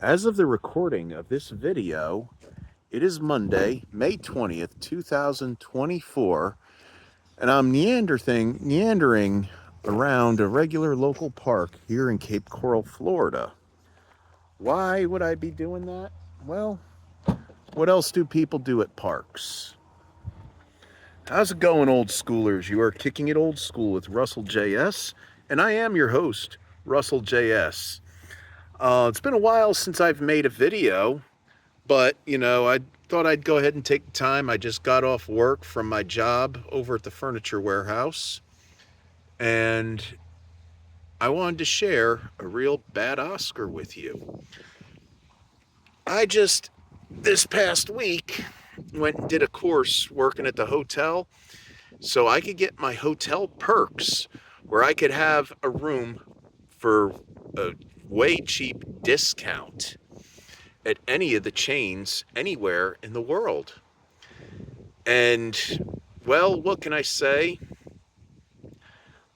As of the recording of this video, it is Monday, May 20th, 2024, and I'm meandering around a regular local park here in Cape Coral, Florida. Why would I be doing that? Well, what else do people do at parks? How's it going, old schoolers? You are kicking it old school with Russell J.S., and I am your host, Russell J.S. It's been a while since I've made a video, but, I thought I'd go ahead and take the time. I just got off work from my job over at the furniture warehouse, and I wanted to share a real bad Oscar with you. This past week, went and did a course working at the hotel so I could get my hotel perks where I could have a room for a way cheap discount at any of the chains anywhere in the world. And, well, what can I say?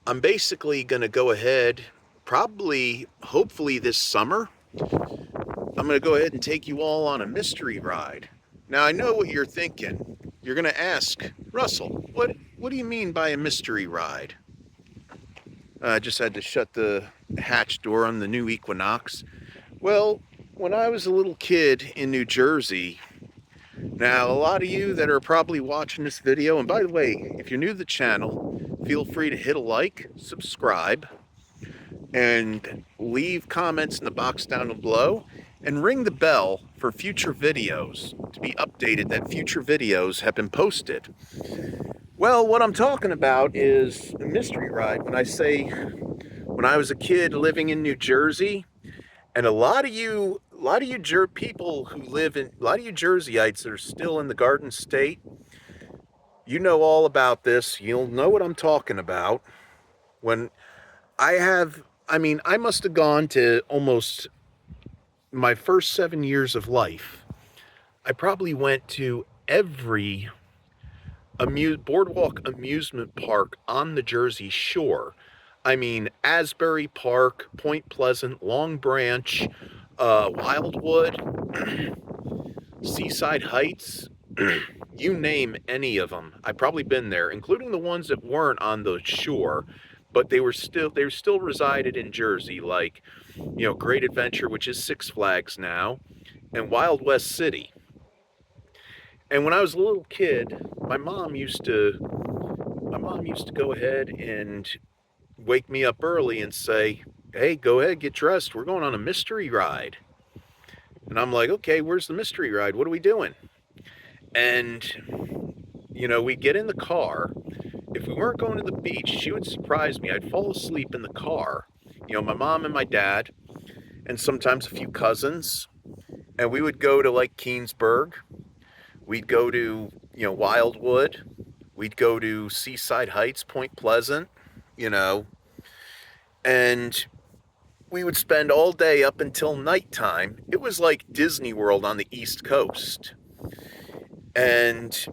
I'm basically going to go ahead, hopefully this summer, I'm going to go ahead and take you all on a mystery ride. Now, I know what you're thinking. You're going to ask, Russell, what do you mean by a mystery ride? I just had to shut the hatch door on the new Equinox. Well, when I was a little kid in New Jersey, now a lot of you that are probably watching this video, and by the way, if you're new to the channel, feel free to hit a like, subscribe, and leave comments in the box down below, and ring the bell for future videos to be updated that future videos have been posted. Well, what I'm talking about is a mystery ride. When I say when I was a kid living in New Jersey, and a lot of you people who live in, a lot of you Jerseyites that are still in the Garden State, you know all about this. You'll know what I'm talking about. When I must have gone to almost my first 7 years of life. I probably went to every boardwalk amusement park on the Jersey Shore. I mean, Asbury Park, Point Pleasant, Long Branch, Wildwood, Seaside Heights, you name any of them. I've probably been there, including the ones that weren't on the shore, but they still resided in Jersey, like, Great Adventure, which is Six Flags now, and Wild West City. And when I was a little kid, my mom used to go ahead and wake me up early and say, "Hey, go ahead, get dressed. We're going on a mystery ride." And I'm like, "Okay, where's the mystery ride? What are we doing?" And, we get in the car. If we weren't going to the beach, she would surprise me. I'd fall asleep in the car. My mom and my dad, and sometimes a few cousins. And we would go to like Keensburg. We'd go to, Wildwood. We'd go to Seaside Heights, Point Pleasant, you know, and we would spend all day up until nighttime. It was like Disney World on the East Coast. And,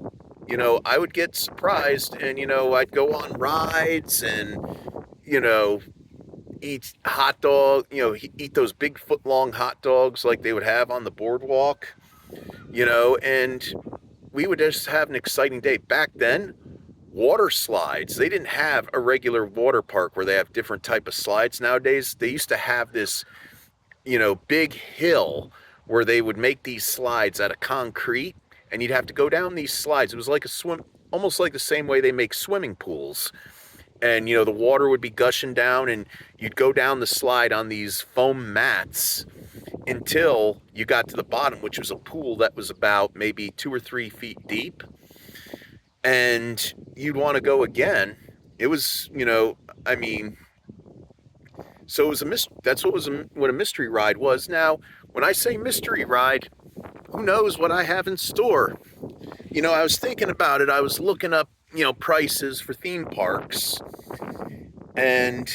I would get surprised and, I'd go on rides and, you know, eat hot dog, eat those big foot long hot dogs like they would have on the boardwalk, and we would just have an exciting day. Back then, water slides, they didn't have a regular water park where they have different type of slides nowadays. They used to have this, big hill where they would make these slides out of concrete, and you'd have to go down these slides. It was like almost like the same way they make swimming pools. And, the water would be gushing down, and you'd go down the slide on these foam mats until you got to the bottom, which was a pool that was about maybe 2 or 3 feet deep. And you'd want to go again. It was, so it was that's what a mystery ride was. Now, when I say mystery ride, who knows what I have in store? I was thinking about it. I was looking up, prices for theme parks. And,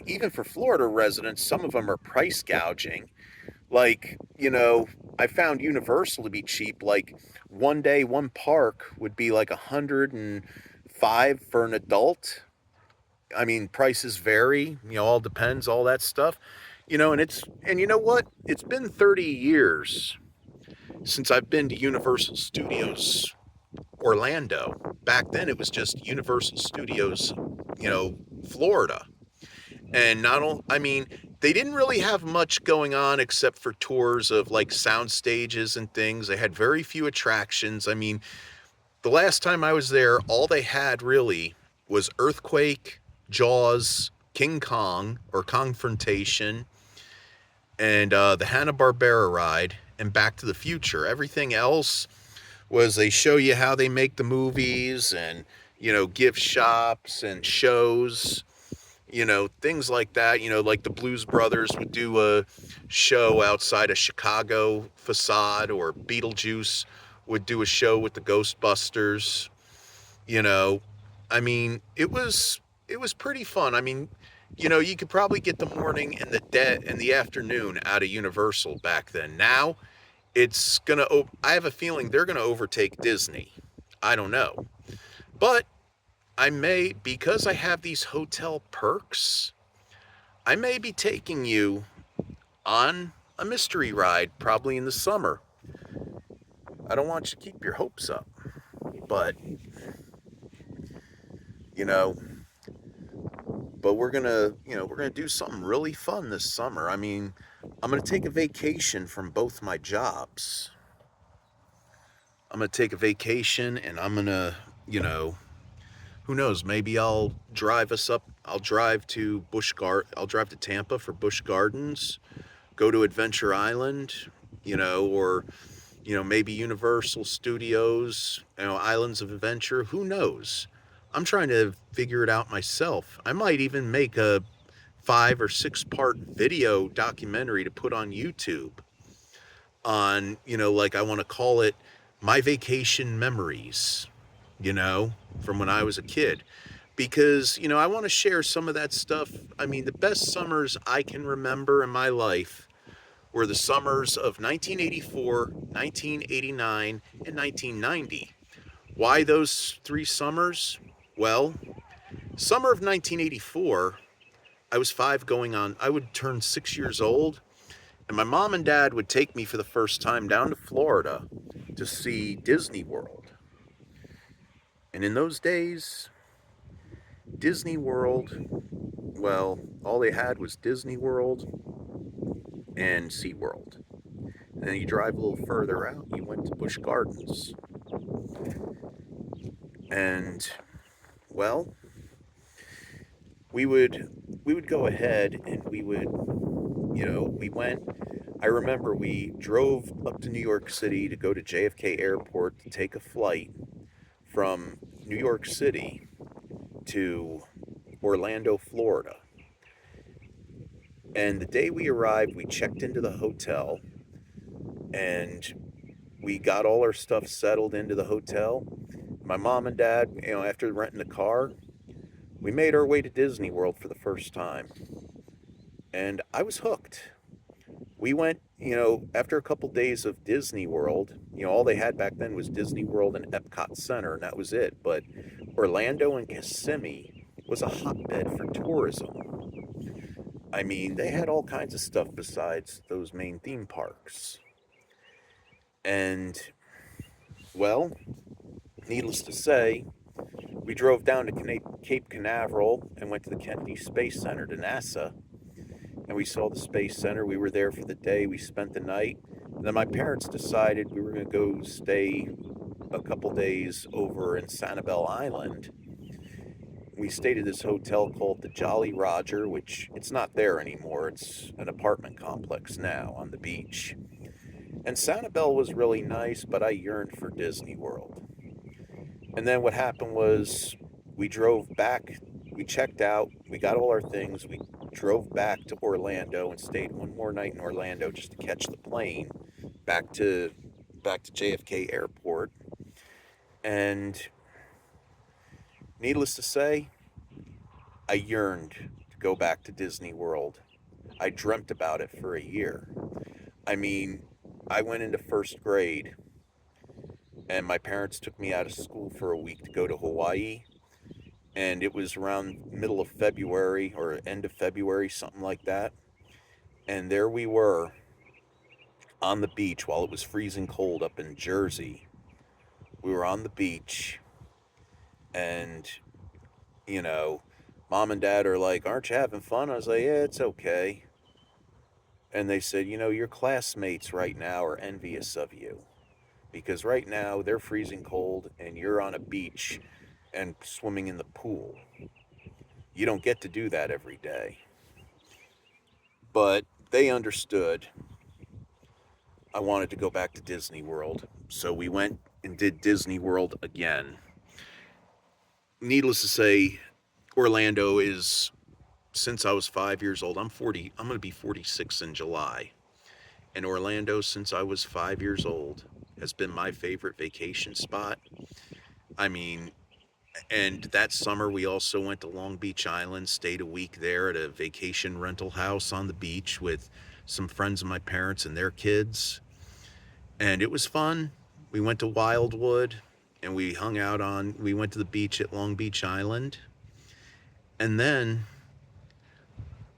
even for Florida residents, some of them are price gouging. Like, I found Universal to be cheap. Like, one day, one park would be like 105 for an adult. I mean, prices vary, all depends, all that stuff. And you know what? It's been 30 years since I've been to Universal Studios Orlando. Back then it was just Universal Studios, Florida. And not only, I mean, they didn't really have much going on except for tours of like sound stages and things. They had very few attractions. I mean, the last time I was there, all they had really was Earthquake, Jaws, King Kong or Confrontation, and the Hanna-Barbera ride, and Back to the Future. Everything else was they show you how they make the movies and, gift shops and shows, things like that. Like the Blues Brothers would do a show outside a Chicago facade, or Beetlejuice would do a show with the Ghostbusters. You know, I mean, it was pretty fun. I mean, you could probably get the morning and the day and the afternoon out of Universal back then. Now, I have a feeling they're gonna overtake Disney. I don't know, but because I have these hotel perks, I may be taking you on a mystery ride probably in the summer. I don't want you to keep your hopes up, but you know, we're gonna do something really fun this summer. I mean, I'm gonna take a vacation from both my jobs. I'm gonna take a vacation, and I'm gonna, who knows? Maybe I'll drive us up. I'll drive to Tampa for Busch Gardens, go to Adventure Island, or maybe Universal Studios, Islands of Adventure. Who knows? I'm trying to figure it out myself. I might even make a 5 or 6 part video documentary to put on YouTube on, like I want to call it My Vacation Memories, from when I was a kid. Because, I want to share some of that stuff. I mean, the best summers I can remember in my life were the summers of 1984, 1989, and 1990. Why those 3 summers? Well, summer of 1984, I would turn 6 years old, and my mom and dad would take me for the first time down to Florida to see Disney World. And in those days, Disney World, well, all they had was Disney World and SeaWorld. And then you drive a little further out, you went to Busch Gardens. And, well, we would go ahead, and we went. I remember we drove up to New York City to go to JFK Airport to take a flight from New York City to Orlando, Florida. And the day we arrived, we checked into the hotel, and we got all our stuff settled into the hotel. My mom and dad, after renting a car, we made our way to Disney World for the first time. And I was hooked. We went, after a couple days of Disney World, all they had back then was Disney World and Epcot Center, and that was it. But Orlando and Kissimmee was a hotbed for tourism. I mean, they had all kinds of stuff besides those main theme parks. And, well, needless to say, we drove down to Cape Canaveral and went to the Kennedy Space Center, to NASA. And we saw the Space Center. We were there for the day. We spent the night. And then my parents decided we were going to go stay a couple days over in Sanibel Island. We stayed at this hotel called the Jolly Roger, which it's not there anymore. It's an apartment complex now on the beach. And Sanibel was really nice, but I yearned for Disney World. And then what happened was we drove back, we checked out, we got all our things, we drove back to Orlando and stayed one more night in Orlando just to catch the plane back to JFK Airport. And needless to say, I yearned to go back to Disney World. I dreamt about it for a year. I mean, I went into first grade, and my parents took me out of school for a week to go to Hawaii. And it was around middle of February or end of February, something like that. And there we were on the beach while it was freezing cold up in Jersey. We were on the beach, and, you know, mom and dad are like, "Aren't you having fun?" I was like, "Yeah, it's okay." And they said, "Your classmates right now are envious of you because right now they're freezing cold and you're on a beach and swimming in the pool. You don't get to do that every day." But they understood I wanted to go back to Disney World. So we went and did Disney World again. Needless to say, Orlando is, since I was 5 years old, I'm 40, I'm going to be 46 in July. And Orlando, since I was 5 years old, has been my favorite vacation spot. I mean, and that summer we also went to Long Beach Island, stayed a week there at a vacation rental house on the beach with some friends of my parents and their kids. And it was fun. We went to Wildwood and we went to the beach at Long Beach Island. And then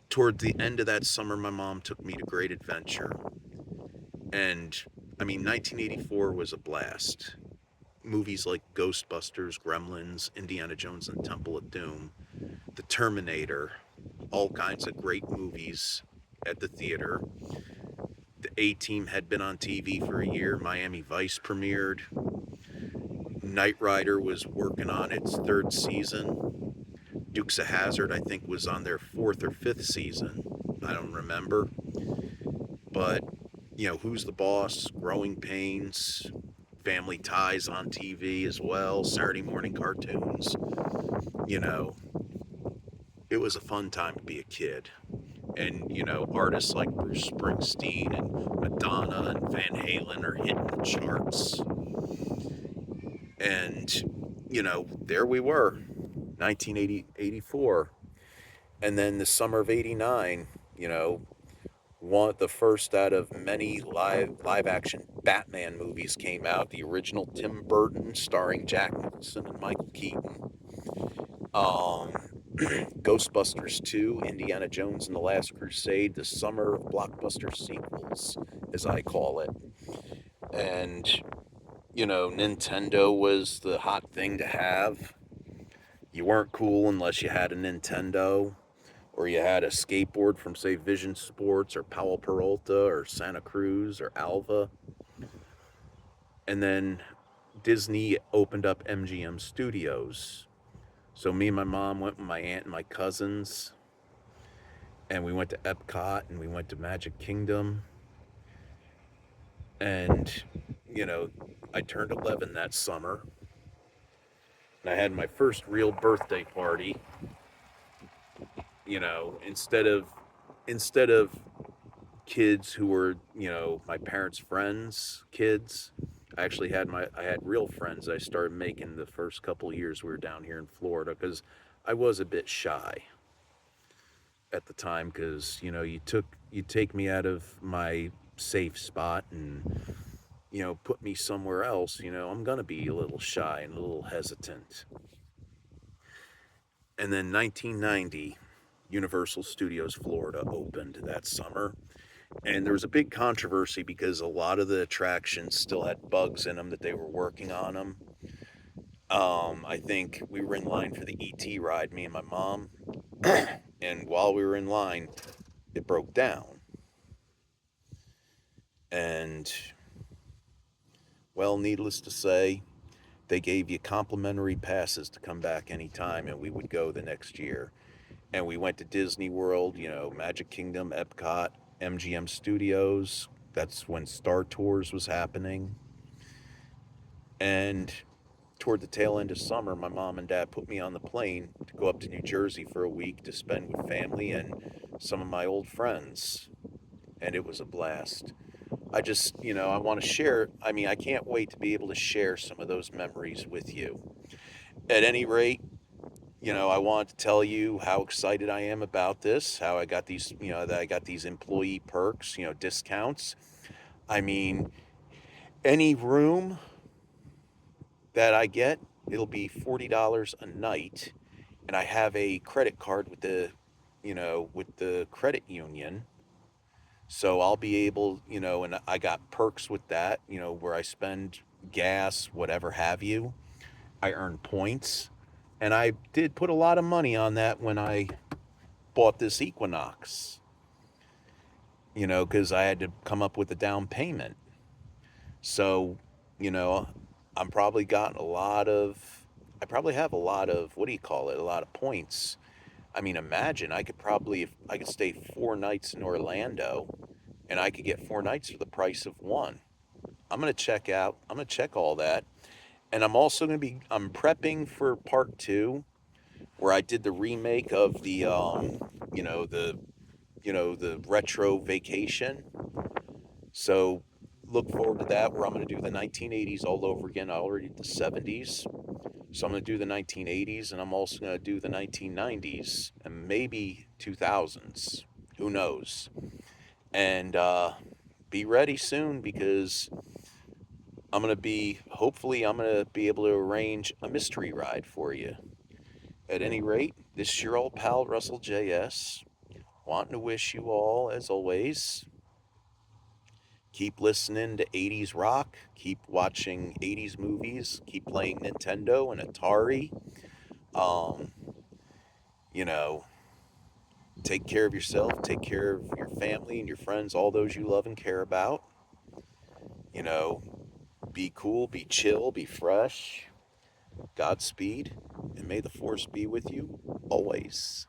toward the end of that summer, my mom took me to Great Adventure. And I mean, 1984 was a blast. Movies like Ghostbusters, Gremlins, Indiana Jones and Temple of Doom, The Terminator, all kinds of great movies at the theater. The A Team had been on TV for a year. Miami Vice premiered. Knight Rider was working on its third season. Dukes of Hazzard, I think, was on their fourth or fifth season. I don't remember. But, Who's the Boss? Growing Pains. Family Ties on TV as well. Saturday morning cartoons. You know, it was a fun time to be a kid. And, artists like Bruce Springsteen and Madonna and Van Halen are hitting the charts. And, there we were, 1984. And then the summer of 89, the first out of many live action Batman movies came out. The original Tim Burton, starring Jack Nicholson and Michael Keaton. Um, Ghostbusters 2, Indiana Jones and the Last Crusade, the summer of blockbuster sequels, as I call it. And, Nintendo was the hot thing to have. You weren't cool unless you had a Nintendo, or you had a skateboard from, say, Vision Sports or Powell Peralta or Santa Cruz or Alva. And then Disney opened up MGM Studios. So me and my mom went with my aunt and my cousins, and we went to Epcot and we went to Magic Kingdom. And, you know, I turned 11 that summer. And I had my first real birthday party. Instead of kids who were, my parents' friends' kids, I had real friends I started making the first couple of years we were down here in Florida, because I was a bit shy at the time, because you take me out of my safe spot and put me somewhere else, I'm gonna be a little shy and a little hesitant. And then 1990, Universal Studios Florida opened that summer. And there was a big controversy because a lot of the attractions still had bugs in them that they were working on them. I think we were in line for the ET ride, me and my mom. And while we were in line, it broke down. And, well, needless to say, they gave you complimentary passes to come back anytime, and we would go the next year. And we went to Disney World, Magic Kingdom, Epcot, MGM Studios. That's when Star Tours was happening. And toward the tail end of summer, my mom and dad put me on the plane to go up to New Jersey for a week to spend with family and some of my old friends. And it was a blast. I want to share. I mean, I can't wait to be able to share some of those memories with you. At any rate, I want to tell you how excited I am about this, how I got these, that I got these employee perks, discounts. I mean, any room that I get, it'll be $40 a night. And I have a credit card with the credit union. So I'll be able, and I got perks with that, where I spend gas, whatever have you. I earn points. And I did put a lot of money on that when I bought this Equinox, because I had to come up with a down payment. So, you know, I'm probably gotten a lot of, I probably have a lot of, what do you call it? A lot of points. I mean, imagine I could probably, if I could stay 4 nights in Orlando and I could get 4 nights for the price of one. I'm going to check all that. And I'm also going to be, I'm prepping for part two where I did the remake of the, you know, the, the retro vacation. So look forward to that where I'm going to do the 1980s all over again. I already did the 70s. So I'm going to do the 1980s and I'm also going to do the 1990s and maybe 2000s. Who knows? And be ready soon because hopefully, I'm going to be able to arrange a mystery ride for you. At any rate, this is your old pal, Russell J.S., wanting to wish you all, as always, keep listening to 80s rock, keep watching 80s movies, keep playing Nintendo and Atari. Um, you know, take care of yourself, take care of your family and your friends, all those you love and care about. You know, be cool, be chill, be fresh. Godspeed, and may the force be with you always.